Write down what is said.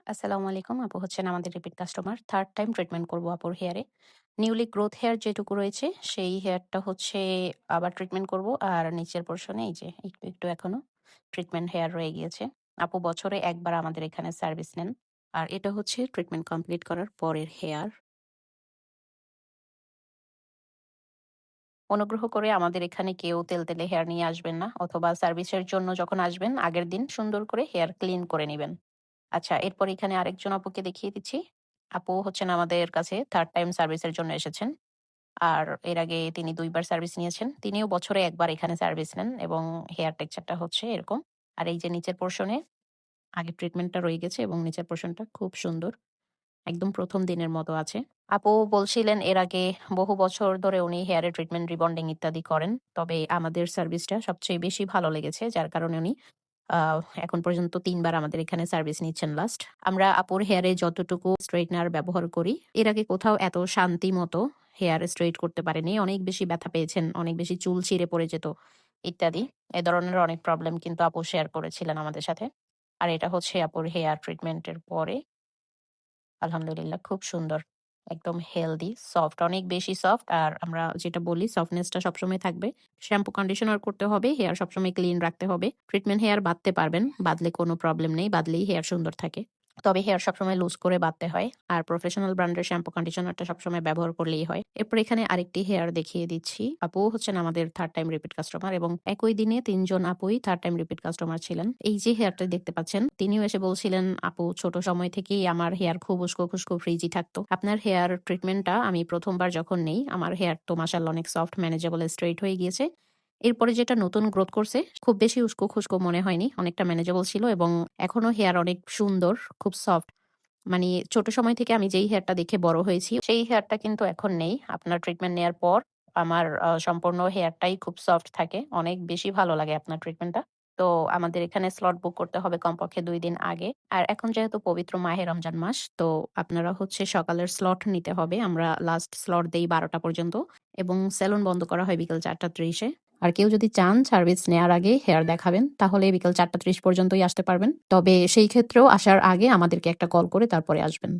আসসালামু আলাইকুম। আপু হচ্ছেন আমাদের repeat customer. 3rd time treatment করব আপুর হেয়ারে। নিউলি গ্রোথ হেয়ার যেটুকু রয়েছে, সেই হেয়ারটা হচ্ছে আবার ট্রিটমেন্ট করব। আর নিচের পোরশনে এই যে একটু এখনো ট্রিটমেন্ট হেয়ার রয়ে গিয়েছে। আপু বছরে একবার আমাদের এখানে সার্ভিস নেন। আর এটা হচ্ছে ট্রিটমেন্ট কমপ্লিট করার পরের হেয়ার। অনুগ্রহ করে আমাদের এখানে কেউ তেলতেলে হেয়ার নিয়ে আসবেন না, অথবা সার্ভিসের জন্য যখন আসবেন আগের দিন সুন্দর করে হেয়ার ক্লিন করে নিবেন। আচ্ছা, এরপর এখানে আরেকজন আপুকে দেখিয়ে দিচ্ছি। আপু হচ্ছেন আমাদের কাছে 3rd টাইম সার্ভিসের জন্য এসেছেন। আর এর আগে তিনি ২ বার সার্ভিস নিয়েছেন। তিনিও বছরে ১ বার এখানে সার্ভিস নেন এবং হেয়ার টেক্সচারটা হচ্ছে এরকম। আর এই যে নিচের পোরশনে আগে ট্রিটমেন্টটা রয়ে গেছে এবং নিচের পোরশনটা খুব সুন্দর। একদম ১ম দিনের মতো আছে। আপু বলছিলেন এর আগে বহু বছর ধরে উনি হেয়ার এর ট্রিটমেন্ট, রিবন্ডিং ইত্যাদি করেন। তবে আমাদের সার্ভিসটা সবচেয়ে বেশি ভালো লেগেছে। যার কারণে উনি আ এখন পর্যন্ত ৩ বার আমাদের এখানে সার্ভিস নিচ্ছেন লাস্ট। আমরা আপুর হেয়ারে যতটুকু স্ট্রেইটনার ব্যবহার করি, এর আগে কোথাও এত শান্তি মতো হেয়ার স্ট্রেইট করতে পারেনি। অনেক বেশি ব্যথা পেয়েছেন, অনেক বেশি চুল ছিঁড়ে পড়ে যেত ইত্যাদি। এ ধরনের অনেক প্রবলেম কিন্তু আপু শেয়ার করেছিলেন আমাদের সাথে। আর এটা হচ্ছে আপুর হেয়ার ট্রিটমেন্ট এর পরে। আলহামদুলিল্লাহ খুব সুন্দর। একদম হেলথি, সফট, অনেক বেশি সফট। আর আমরা যেটা বলি সফটনেসটা সবসময় থাকবে। শ্যাম্পু কন্ডিশনার করতে হবে, হেয়ার সবসময় ক্লিন রাখতে হবে। ট্রিটমেন্ট হেয়ার বাঁধতে পারবেন। বাঁধলে কোনো প্রবলেম নেই। বাঁধলেই হেয়ার সুন্দর থাকে। তবে হেয়ার সবসময় লুজ করে বাঁধতে হয়। আর প্রফেশনাল ব্র্যান্ডের শ্যাম্পু কন্ডিশনারটা সবসময় ব্যবহার করলেই হয়। এরপর এখানে আরেকটি হেয়ার দেখিয়ে দিচ্ছি। আপুও হচ্ছেন আমাদের 3rd টাইম রিপিট কাস্টমার এবং একই দিনে ৩ জন আপুই 3rd টাইম রিপিট কাস্টমার ছিলেন। এই যে হেয়ারটা দেখতে পাচ্ছেন, তিনিও এসে বলছিলেন, "আপু ছোট সময় থেকেই আমার হেয়ার খুব উস্কো খুস্কো ফ্রিজি থাকতো। আপনার হেয়ার ট্রিটমেন্টটা আমি ১ম বার যখন নেই, আমার হেয়ার তো মাশাআল্লাহ অনেক সফট, ম্যানেজেবল, স্ট্রেইট হয়ে গিয়েছে। এরপরে যেটা নতুন গ্রোথ করছে, খুব বেশি উস্কো খুস্কো মনে হয়নি। অনেকটা ম্যানেজেবল ছিল এবং এখনো হেয়ার অনেক সুন্দর, খুব সফট।" মানে ছোট সময় থেকে আমি যেই হেয়ারটা দেখে বড় হয়েছি, সেই হেয়ারটা কিন্তু এখন নেই। আপনার ট্রিটমেন্ট নেয়ার পর আমার সম্পূর্ণ হেয়ারটাই খুব সফট থাকে। অনেক বেশি ভালো লাগে আপনার ট্রিটমেন্টটা। তো আমাদের এখানে স্লট বুক করতে হবে কমপক্ষে ২ দিন আগে। আর এখন যেহেতু পবিত্র মাহে রমজান মাস, তো আপনারা হচ্ছে সকালের স্লট নিতে হবে। আমরা লাস্ট স্লট দেই ১২টা পর্যন্ত এবং সেলুন বন্ধ করা হয় বিকেল ৪টা ৩০ এ। আর কেউ যদি চান সার্ভিস নেয়ার আগে হেয়ার দেখাবেন, তাহলে বিকেল ৪টা ৩০ পর্যন্তই আসতে পারবেন। তবে সেই ক্ষেত্রেও আসার আগে আমাদেরকে একটা কল করে তারপরে আসবেন।